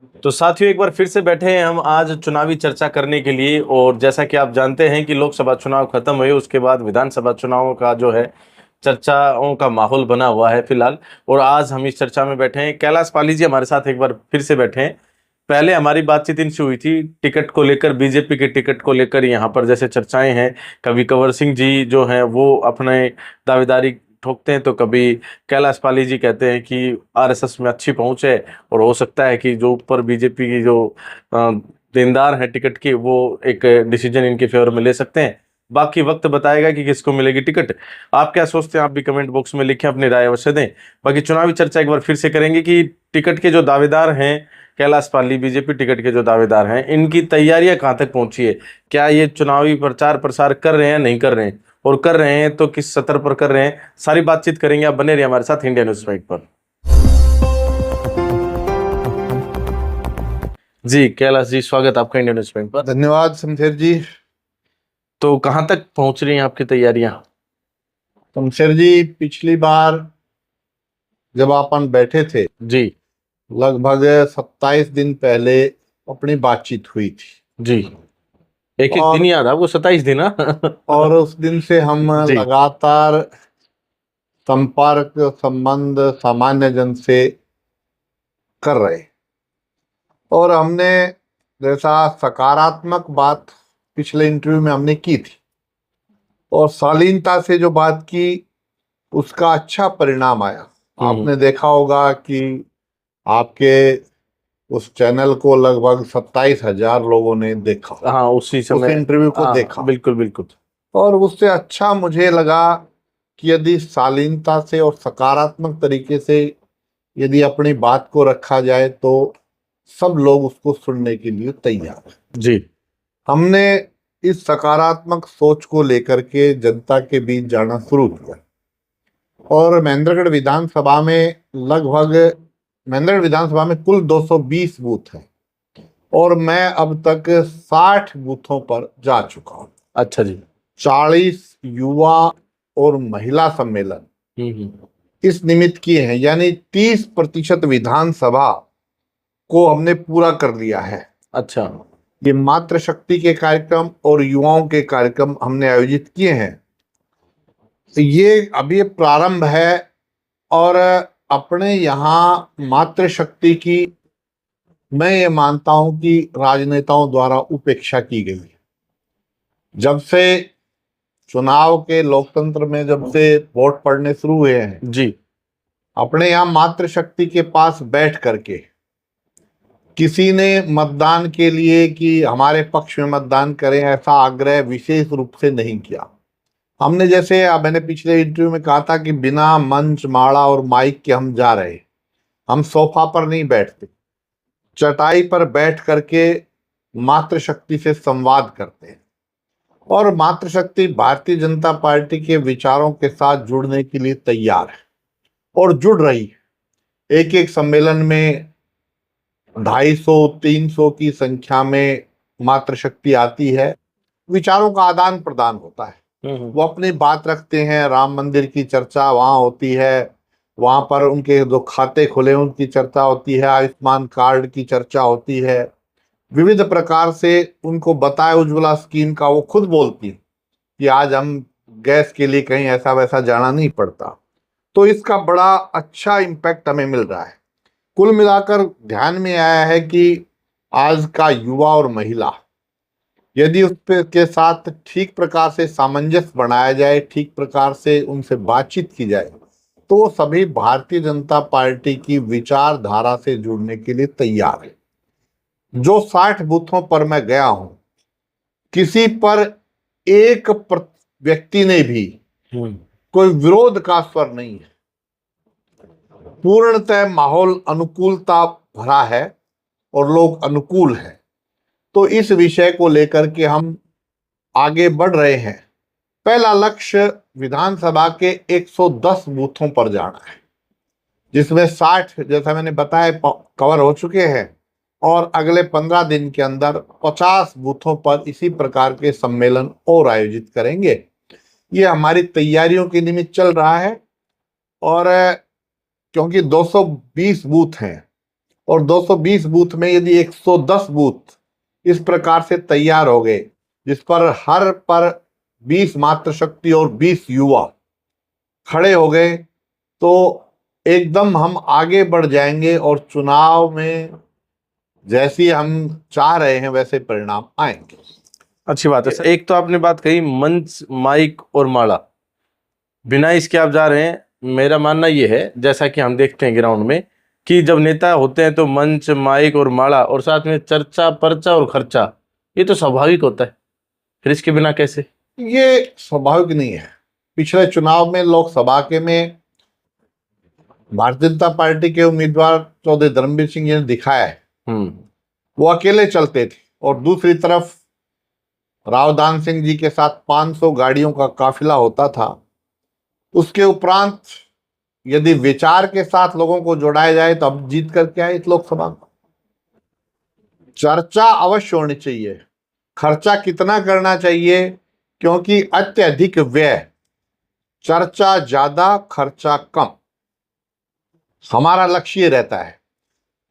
तो साथियों, एक बार फिर से बैठे हैं हम आज चुनावी चर्चा करने के लिए। और जैसा कि आप जानते हैं कि लोकसभा चुनाव खत्म हुए, उसके बाद विधानसभा चुनावों का जो है चर्चाओं का माहौल बना हुआ है फिलहाल। और आज हम इस चर्चा में बैठे हैं, कैलाश पाली जी हमारे साथ एक बार फिर से बैठे हैं। पहले हमारी बातचीत इनसे हुई थी टिकट को लेकर, बीजेपी के टिकट को लेकर यहाँ पर जैसे चर्चाएं हैं। कभी कंवर सिंह जी जो हैं वो अपने दावेदारी ठोकते हैं, तो कभी कैलाश पाली जी कहते हैं कि आरएसएस में अच्छी पहुंच है और हो सकता है कि जो ऊपर बीजेपी की जो अ, देनदार हैं टिकट की, वो एक डिसीजन इनके फेवर में ले सकते हैं। बाकी वक्त बताएगा कि किसको मिलेगी टिकट। आप क्या सोचते हैं, आप भी कमेंट बॉक्स में लिखें, अपनी राय अवश्य दें। बाकी चुनावी चर्चा एक बार फिर से करेंगे कि टिकट के जो दावेदार हैं, कैलाश पाली बीजेपी टिकट के जो दावेदार हैं, इनकी तैयारियां कहां तक पहुंची है। क्या ये चुनावी प्रचार प्रसार कर रहे हैं, नहीं कर रहे हैं, और कर रहे हैं तो किस स्तर पर कर रहे हैं, सारी बातचीत करेंगे। आप बने रहिए हमारे साथ इंडिया न्यूज फाइव पर। जी कैलाश जी, स्वागत आपका इंडिया न्यूज फाइव पर। धन्यवाद शमशेर जी। तो कहाँ तक पहुंच रही हैं आपकी तैयारियां। शमशेर जी, पिछली बार जब अपन बैठे थे, जी। लगभग 27 दिन पहले अपनी बातचीत हुई थी। जी। एक एक दिन और याद आपको, 27 दिन, हाँ। और उस दिन से हम जी। लगातार संपर्क संबंध सामान्य जन से कर रहे। और हमने जैसा सकारात्मक बात पिछले इंटरव्यू में हमने की थी और शालीनता से जो बात की, उसका अच्छा परिणाम आया। आपने देखा होगा कि आपके उस चैनल को लगभग 27,000 लोगों ने देखा, हाँ उसी उस समय। इंटरव्यू को हाँ देखा। बिल्कुल बिल्कुल। और उससे अच्छा मुझे लगा कि यदि शालीनता से और सकारात्मक तरीके से यदि अपनी बात को रखा जाए तो सब लोग उसको सुनने के लिए तैयार हैं। जी। हमने इस सकारात्मक सोच को लेकर के जनता के बीच जाना शुरू किया और महेंद्रगढ़ विधानसभा में लगभग महेंद्रगढ़ विधानसभा में कुल 220 बूथ हैं और मैं अब तक 60 बूथों पर जा चुका हूं। अच्छा जी। 40 युवा और महिला सम्मेलन इस निमित्त किए हैं, यानी 30% विधानसभा को हमने पूरा कर लिया है। अच्छा। ये मातृशक्ति के कार्यक्रम और युवाओं के कार्यक्रम हमने आयोजित किए हैं। तो ये अभी प्रारंभ है और अपने यहाँ मातृशक्ति की मैं ये मानता हूं कि राजनेताओं द्वारा उपेक्षा की गई है। जब से चुनाव के लोकतंत्र में जब से वोट पड़ने शुरू हुए हैं, जी। अपने यहाँ मातृशक्ति के पास बैठ करके किसी ने मतदान के लिए कि हमारे पक्ष में मतदान करें ऐसा आग्रह विशेष रूप से नहीं किया। हमने जैसे मैंने पिछले इंटरव्यू में कहा था कि बिना मंच माड़ा और माइक के हम जा रहे, हम सोफा पर नहीं बैठते, चटाई पर बैठ करके मातृशक्ति से संवाद करते हैं। और मातृशक्ति भारतीय जनता पार्टी के विचारों के साथ जुड़ने के लिए तैयार है और जुड़ रही है। एक एक सम्मेलन में 250-300 की संख्या में मातृशक्ति आती है, विचारों का आदान प्रदान होता है। वो अपनी बात रखते हैं, राम मंदिर की चर्चा वहाँ होती है, वहाँ पर उनके जो खाते खुले उनकी चर्चा होती है, आयुष्मान कार्ड की चर्चा होती है, विविध प्रकार से उनको बताए उज्ज्वला स्कीम का वो खुद बोलती है कि आज हम गैस के लिए कहीं ऐसा वैसा जाना नहीं पड़ता। तो इसका बड़ा अच्छा इम्पैक्ट हमें मिल रहा है। कुल मिलाकर ध्यान में आया है कि आज का युवा और महिला यदि के साथ ठीक प्रकार से सामंजस्य बनाया जाए, ठीक प्रकार से उनसे बातचीत की जाए, तो सभी भारतीय जनता पार्टी की विचारधारा से जुड़ने के लिए तैयार है। जो 60 बूथों पर मैं गया हूं, किसी पर एक व्यक्ति ने भी कोई विरोध का स्वर नहीं है। पूर्णतः माहौल अनुकूलता भरा है और लोग अनुकूल हैं। तो इस विषय को लेकर के हम आगे बढ़ रहे हैं। पहला लक्ष्य विधानसभा के 110 बूथों पर जाना है, जिसमें 60 जैसा मैंने बताया कवर हो चुके हैं और अगले 15 दिन के अंदर 50 बूथों पर इसी प्रकार के सम्मेलन और आयोजित करेंगे। ये हमारी तैयारियों के निमित्त चल रहा है और क्योंकि 220 बूथ हैं और 220 बूथ में यदि 110 बूथ इस प्रकार से तैयार हो गए, जिस पर हर पर 20 मातृशक्ति और 20 युवा खड़े हो गए, तो एकदम हम आगे बढ़ जाएंगे और चुनाव में जैसी हम चाह रहे हैं वैसे परिणाम आएंगे। अच्छी बात है सर। एक तो आपने बात कही मंच, माइक और माला, बिना इसके आप जा रहे हैं। मेरा मानना ये है, जैसा कि हम देखते हैं ग्राउंड में, कि जब नेता होते हैं तो मंच, माइक और माला और साथ में चर्चा, पर्चा और खर्चा, ये तो स्वाभाविक होता है। फिर इसके बिना कैसे? ये स्वाभाविक नहीं है। पिछले चुनाव में लोकसभा के में भारतीय जनता पार्टी के उम्मीदवार चौधरी धर्मवीर सिंह जी ने दिखाया है, वो अकेले चलते थे और दूसरी तरफ रावदान सिंह जी के साथ 500 गाड़ियों का काफिला होता था। उसके उपरांत यदि विचार के साथ लोगों को जोड़ाया जाए तो अब जीत करके आए इस लोकसभा में। चर्चा अवश्य होनी चाहिए, खर्चा कितना करना चाहिए, क्योंकि अत्यधिक व्यय, चर्चा ज्यादा खर्चा कम, हमारा लक्ष्य रहता है।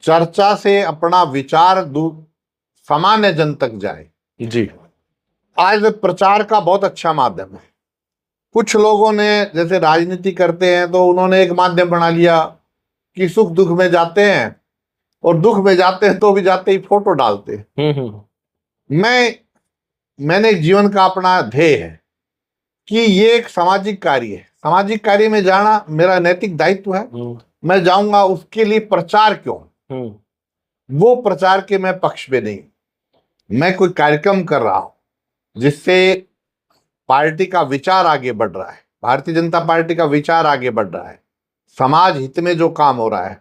चर्चा से अपना विचार सामान्य जन तक जाए। जी, आज प्रचार का बहुत अच्छा माध्यम है। कुछ लोगों ने जैसे राजनीति करते हैं तो उन्होंने एक माध्यम बना लिया कि सुख दुख में जाते हैं, और दुख में जाते हैं तो भी जाते ही फोटो डालते हैं। मैंने जीवन का अपना ध्येय है कि ये एक सामाजिक कार्य है, सामाजिक कार्य में जाना मेरा नैतिक दायित्व है, मैं जाऊंगा। उसके लिए प्रचार क्यों? वो प्रचार के मैं पक्ष में नहीं। मैं कोई कार्यक्रम कर रहा हूं जिससे पार्टी का विचार आगे बढ़ रहा है, भारतीय जनता पार्टी का विचार आगे बढ़ रहा है, समाज हित में जो काम हो रहा है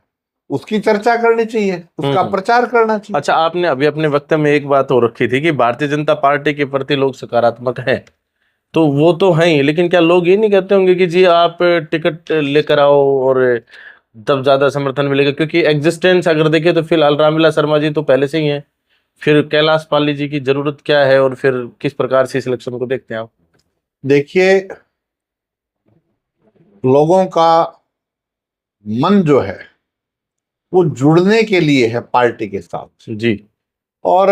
उसकी चर्चा करनी चाहिए, उसका प्रचार करना चाहिए। अच्छा, आपने अभी अपने वक्तव्य में एक बात और रखी थी कि भारतीय जनता पार्टी के प्रति लोग सकारात्मक हैं, तो वो तो है ही, लेकिन क्या लोग ये नहीं कहते होंगे कि जी आप टिकट लेकर आओ और तब ज्यादा समर्थन मिलेगा? क्योंकि एग्जिस्टेंस अगर देखें तो फिलहाल रामविलास शर्मा जी तो पहले से ही हैं, फिर कैलाश पाली जी की जरूरत क्या है, और फिर किस प्रकार से इस इलेक्शन को देखते हैं आप? देखिए, लोगों का मन जो है वो जुड़ने के लिए है पार्टी के साथ जी। और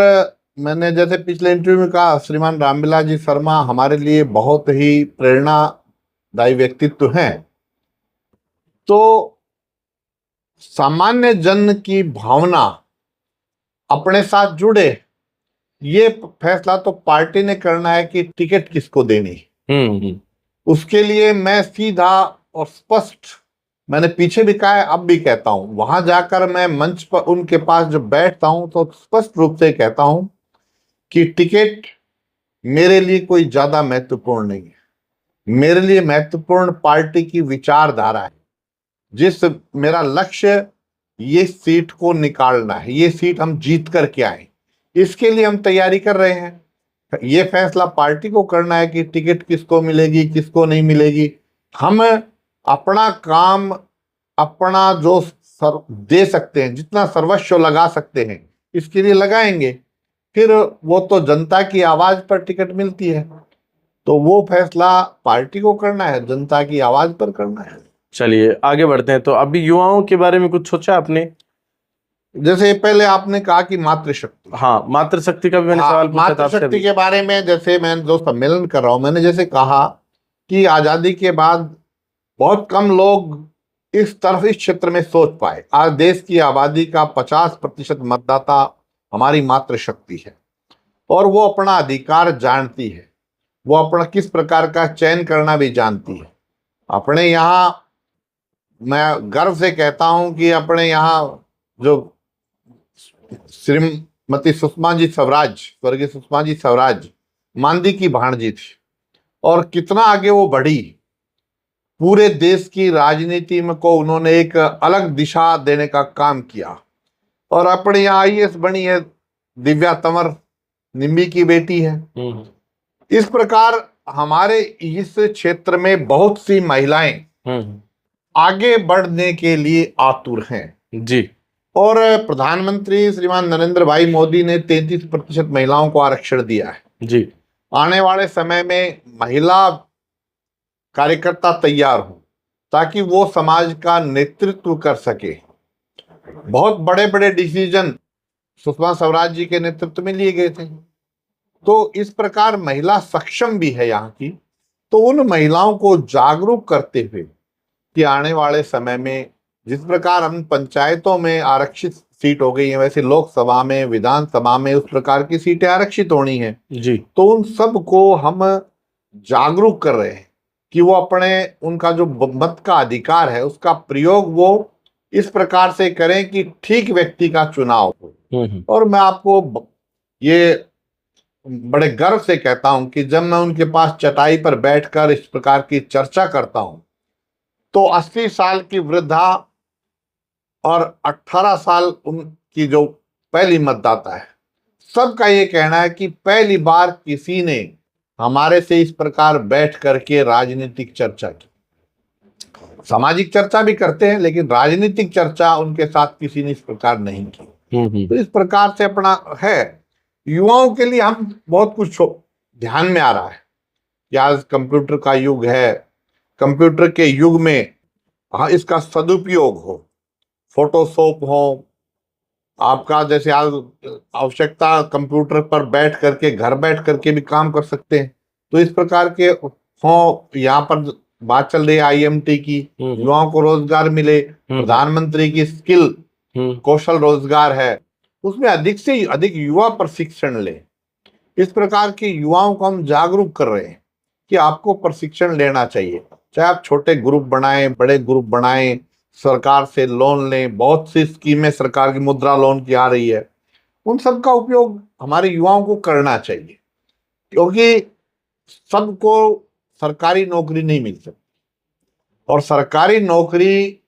मैंने जैसे पिछले इंटरव्यू में कहा, श्रीमान रामविलास जी शर्मा हमारे लिए बहुत ही प्रेरणादायी व्यक्तित्व हैं। तो सामान्य जन की भावना अपने साथ जुड़े, ये फैसला तो पार्टी ने करना है कि टिकट किसको देनी। उसके लिए मैं सीधा और स्पष्ट, मैंने पीछे भी कहा है अब भी कहता हूं, वहां जाकर मैं मंच पर उनके पास जब बैठता हूं तो स्पष्ट रूप से कहता हूं कि टिकट मेरे लिए कोई ज्यादा महत्वपूर्ण नहीं है। मेरे लिए महत्वपूर्ण पार्टी की विचारधारा है। जिस मेरा लक्ष्य ये सीट को निकालना है, ये सीट हम जीत करके आए, इसके लिए हम तैयारी कर रहे हैं। ये फैसला पार्टी को करना है कि टिकट किसको मिलेगी किसको नहीं मिलेगी। हम अपना काम, अपना जो दे सकते हैं, जितना सर्वस्व लगा सकते हैं, इसके लिए लगाएंगे। फिर वो तो जनता की आवाज पर टिकट मिलती है, तो वो फैसला पार्टी को करना है, जनता की आवाज पर करना है। चलिए आगे बढ़ते हैं। तो अभी युवाओं के बारे में कुछ सोचा आपने? जैसे पहले आपने कहा कि मातृशक्ति, हाँ, मातृशक्ति का भी मैंने सवाल पूछा था आपसे। मातृशक्ति के बारे में जैसे मैं जो सम्मेलन कर रहा हूं, मैंने जैसे कहा कि आजादी के बाद बहुत कम लोग इस तरफ, इस क्षेत्र में सोच पाए। आज देश की आबादी का 50% मतदाता हमारी मातृशक्ति है और वो अपना अधिकार जानती है, वो अपना किस प्रकार का चयन करना भी जानती है। अपने यहाँ मैं गर्व से कहता हूं कि अपने यहाँ जो श्रीमती सुषमा जी स्वराज, स्वर्गीय सुषमा जी स्वराज मांदी की भांजी थी, और कितना आगे वो बढ़ी। पूरे देश की राजनीति में को उन्होंने एक अलग दिशा देने का काम किया, और अपने यहाँ IAS बनी है, दिव्या तंवर निम्बी की बेटी है। इस प्रकार हमारे इस क्षेत्र में बहुत सी महिलाएं आगे बढ़ने के लिए आतुर हैं जी। और प्रधानमंत्री श्रीमान नरेंद्र भाई मोदी ने 33% महिलाओं को आरक्षण दिया है जी। आने वाले समय में महिला कार्यकर्ता तैयार हो ताकि वो समाज का नेतृत्व कर सके। बहुत बड़े बड़े डिसीजन सुषमा स्वराज जी के नेतृत्व में लिए गए थे। तो इस प्रकार महिला सक्षम भी है यहाँ की। तो उन महिलाओं को जागरूक करते हुए कि आने वाले समय में जिस प्रकार हम पंचायतों में आरक्षित सीट हो गई है, वैसे लोकसभा में, विधानसभा में उस प्रकार की सीटें आरक्षित होनी है जी। तो उन सब को हम जागरूक कर रहे हैं कि वो अपने उनका जो मत का अधिकार है उसका प्रयोग वो इस प्रकार से करें कि ठीक व्यक्ति का चुनाव हो। और मैं आपको ये बड़े गर्व से कहता हूं कि जब मैं उनके पास चटाई पर बैठकर इस प्रकार की चर्चा करता हूं तो 80 साल की वृद्धा और 18 साल उनकी जो पहली मतदाता है, सबका ये कहना है कि पहली बार किसी ने हमारे से इस प्रकार बैठ करके राजनीतिक चर्चा की। सामाजिक चर्चा भी करते हैं लेकिन राजनीतिक चर्चा उनके साथ किसी ने इस प्रकार नहीं की। तो इस प्रकार से अपना है, युवाओं के लिए हम बहुत कुछ ध्यान में आ रहा है कि आज कंप्यूटर का युग है, कंप्यूटर के युग में इसका सदुपयोग हो, फोटोशॉप हो, आपका जैसे आज आवश्यकता कंप्यूटर पर बैठ करके घर बैठ करके भी काम कर सकते हैं। तो इस प्रकार के हो, यहाँ पर बात चल रही है आईएमटी की, युवाओं को रोजगार मिले, प्रधानमंत्री की स्किल कौशल रोजगार है, उसमें अधिक से अधिक युवा प्रशिक्षण ले। इस प्रकार के युवाओं को हम जागरूक कर रहे हैं कि आपको प्रशिक्षण लेना चाहिए, चाहे आप छोटे ग्रुप बनाएं, बड़े ग्रुप बनाएं, सरकार से लोन लें, बहुत सी स्कीमें सरकार की मुद्रा लोन की आ रही है, उन सब का उपयोग हमारे युवाओं को करना चाहिए क्योंकि सबको सरकारी नौकरी नहीं मिल सकती और सरकारी नौकरी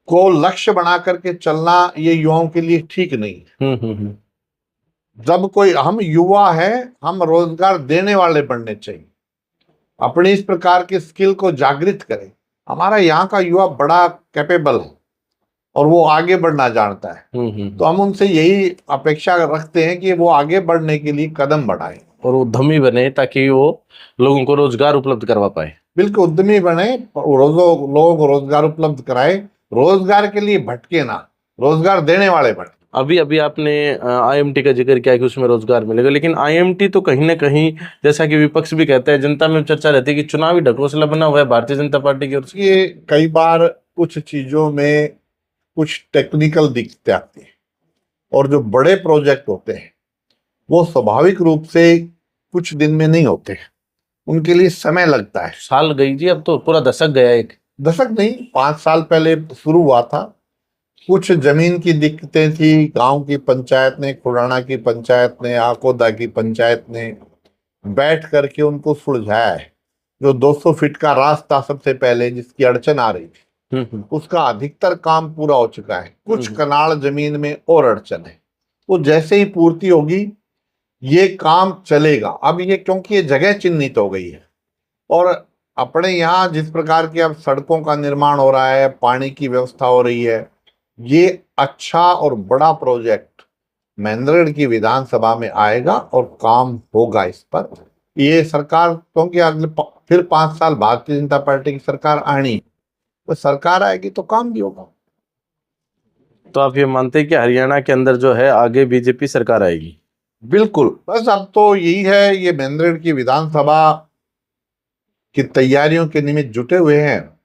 को लक्ष्य बना करके चलना ये युवाओं के लिए ठीक नहीं है। जब कोई हम युवा है, हम रोजगार देने वाले बनने चाहिए, अपनी इस प्रकार की स्किल को जागृत करें। हमारा यहाँ का युवा बड़ा कैपेबल है और वो आगे बढ़ना जानता है। तो हम उनसे यही अपेक्षा रखते हैं कि वो आगे बढ़ने के लिए कदम बढ़ाएं और उद्यमी बने ताकि वो लोगों को रोजगार उपलब्ध करवा पाए। बिल्कुल, उद्यमी बने, लोगों को रोजगार उपलब्ध कराए, रोजगार के लिए भटके ना, रोजगार देने वाले बने। अभी आपने आईएमटी का जिक्र किया कि उसमें रोजगार मिलेगा, लेकिन आईएमटी तो कहीं ना कहीं, जैसा कि विपक्ष भी कहता है, जनता में चर्चा रहती है कि चुनावी ढकोसला बना हुआ है भारतीय जनता पार्टी की ओर से। ये कई बार कुछ चीजों में कुछ टेक्निकल दिक्कतें आती है और जो बड़े प्रोजेक्ट होते हैं वो स्वाभाविक रूप से कुछ दिन में नहीं होते, उनके लिए समय लगता है। साल गई जी, अब तो पूरा दशक गया। एक दशक नहीं, 5 साल पहले शुरू हुआ था। कुछ जमीन की दिक्कतें थी, गांव की पंचायत ने, खुराना की पंचायत ने, आकोदा की पंचायत ने बैठ करके उनको सुलझाया है। जो 200 फीट का रास्ता सबसे पहले जिसकी अड़चन आ रही थी, उसका अधिकतर काम पूरा हो चुका है। कुछ कनाल जमीन में और अड़चन है, वो जैसे ही पूर्ति होगी ये काम चलेगा। अब ये क्योंकि ये जगह चिन्हित हो गई है और अपने यहाँ जिस प्रकार की अब सड़कों का निर्माण हो रहा है, पानी की व्यवस्था हो रही है, ये अच्छा और बड़ा प्रोजेक्ट महेंद्रगढ़ की विधानसभा में आएगा और काम होगा इस पर। ये सरकार, क्योंकि अगले फिर 5 साल भारतीय जनता पार्टी की सरकार आनी, तो सरकार आएगी तो काम भी होगा। तो आप ये मानते हैं कि हरियाणा के अंदर जो है आगे बीजेपी सरकार आएगी? बिल्कुल, बस अब तो यही है, ये महेंद्रगढ़ की विधानसभा की तैयारियों के निमित्त जुटे हुए हैं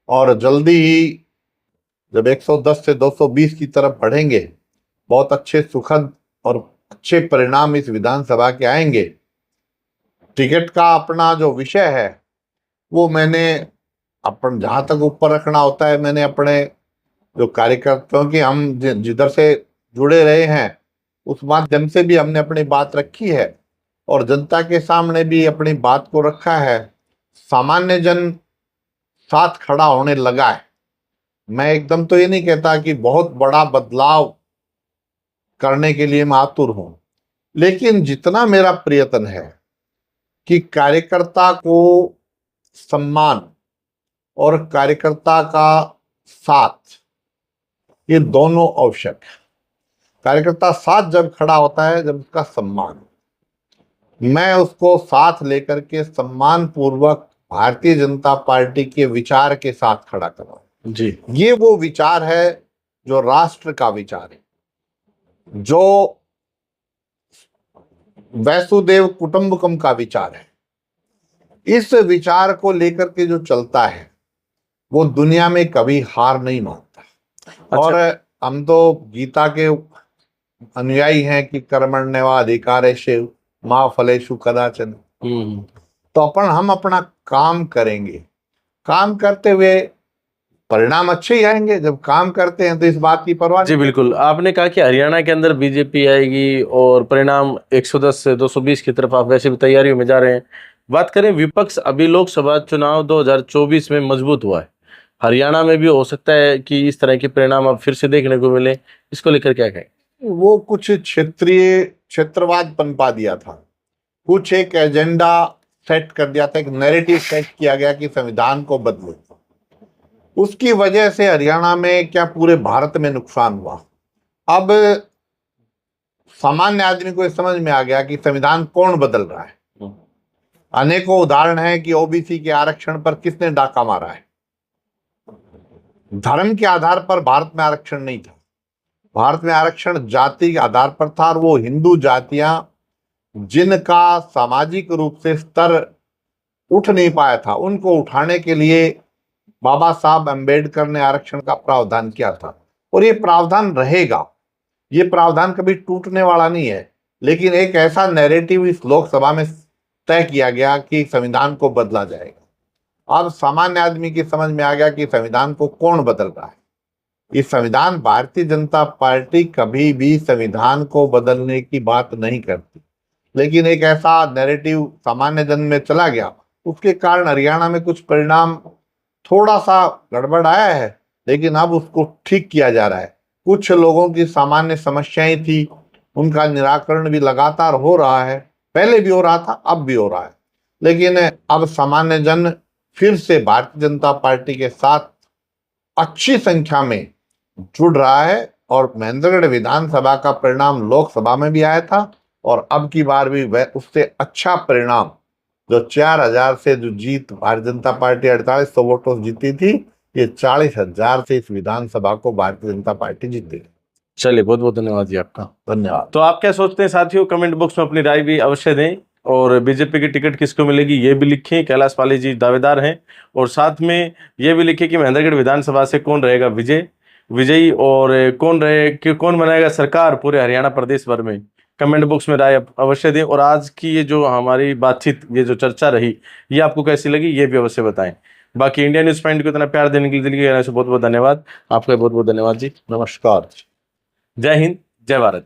और जल्दी ही जब 110 से 220 की तरफ बढ़ेंगे, बहुत अच्छे सुखद और अच्छे परिणाम इस विधानसभा के आएंगे। टिकट का अपना जो विषय है वो मैंने अपन जहां तक ऊपर रखना होता है, मैंने अपने जो कार्यकर्ताओं की हम जिधर से जुड़े रहे हैं उस माध्यम से भी हमने अपनी बात रखी है और जनता के सामने भी अपनी बात को रखा है। सामान्य जन साथ खड़ा होने लगा है। मैं एकदम तो ये नहीं कहता कि बहुत बड़ा बदलाव करने के लिए मैं आतुर हूं, लेकिन जितना मेरा प्रयत्न है कि कार्यकर्ता को सम्मान और कार्यकर्ता का साथ, ये दोनों आवश्यक है। कार्यकर्ता साथ जब खड़ा होता है, जब उसका सम्मान, मैं उसको साथ लेकर के सम्मान पूर्वक भारतीय जनता पार्टी के विचार के साथ खड़ा कर रहा हूं जी। ये वो विचार है जो राष्ट्र का विचार है, जो वसुदेव कुटुंबकम का विचार है, इस विचार को लेकर के जो चलता है वो दुनिया में कभी हार नहीं मानता। अच्छा। और हम तो गीता के अनुयायी हैं कि कर्मण्येवाधिकारेषु मा फलेषु कदाचन। तो हम अपना काम करेंगे, काम करते हुए परिणाम अच्छे ही आएंगे। जब काम करते हैं तो इस बात की परवाह जी नहीं। बिल्कुल, आपने कहा कि हरियाणा के अंदर बीजेपी आएगी और परिणाम 110 से 220 की तरफ आप वैसे भी तैयारियों में जा रहे हैं। बात करें विपक्ष, अभी लोकसभा चुनाव 2024 में मजबूत हुआ है, हरियाणा में भी हो सकता है कि इस तरह के परिणाम अब फिर से देखने को मिले, इसको लेकर क्या कहें? वो कुछ क्षेत्रवाद पनपा दिया था, कुछ एक एजेंडा सेट कर दिया था, एक नैरेटिव सेट किया गया कि संविधान को बदलो। उसकी वजह से हरियाणा में क्या पूरे भारत में नुकसान हुआ। अब सामान्य आदमी को समझ में आ गया कि संविधान कौन बदल रहा है। अनेकों उदाहरण है कि ओबीसी के आरक्षण पर किसने डाका मारा है। धर्म के आधार पर भारत में आरक्षण नहीं था, भारत में आरक्षण जाति के आधार पर था। और वो हिंदू जातियां जिनका सामाजिक रूप से स्तर उठ नहीं पाया था, उनको उठाने के लिए बाबा साहब अम्बेडकर ने आरक्षण का प्रावधान किया था। और ये प्रावधान रहेगा, ये प्रावधान कभी टूटने वाला नहीं है। लेकिन एक ऐसा नैरेटिव इस लोकसभा में तय किया गया कि संविधान को बदला जाएगा। अब सामान्य आदमी की समझ में आ गया कि संविधान को कौन बदल रहा है। ये संविधान, भारतीय जनता पार्टी कभी भी संविधान को बदलने की बात नहीं करती, लेकिन एक ऐसा नैरेटिव सामान्य जन में चला गया, उसके कारण हरियाणा में कुछ परिणाम थोड़ा सा गड़बड़ आया है, लेकिन अब उसको ठीक किया जा रहा है। कुछ लोगों की सामान्य समस्याएं थी, उनका निराकरण भी लगातार हो रहा है, पहले भी हो रहा था, अब भी हो रहा है। लेकिन अब सामान्य जन फिर से भारतीय जनता पार्टी के साथ अच्छी संख्या में जुड़ रहा है। और महेंद्रगढ़ विधानसभा का परिणाम लोकसभा में भी आया था, और अब की बार भी वह उससे अच्छा परिणाम, जो 4000 से जो जीत भारतीय जनता पार्टी 4800 वोटों से जीती थी, ये 40,000 से इस विधानसभा को भारतीय जनता पार्टी जीतेगी। चलिए, बहुत बहुत धन्यवाद जी आपका। धन्यवाद। तो आप क्या सोचते हैं साथियों, कमेंट बॉक्स में अपनी राय भी अवश्य दें, और बीजेपी की टिकट किसको मिलेगी ये भी लिखें। कैलाश पाली जी दावेदार हैं, और साथ में ये भी लिखें कि महेंद्रगढ़ विधानसभा से कौन रहेगा विजयी, और कौन बनाएगा सरकार पूरे हरियाणा प्रदेश भर में। कमेंट बॉक्स में राय अवश्य दें। और आज की ये जो हमारी बातचीत, ये जो चर्चा रही, ये आपको कैसी लगी ये भी अवश्य बताएं। बाकी इंडिया न्यूज पॉइंट को इतना प्यार देने के लिए दिल की गहराई से बहुत बहुत धन्यवाद। आपका बहुत बहुत धन्यवाद जी। नमस्कार। जय हिंद, जय भारत।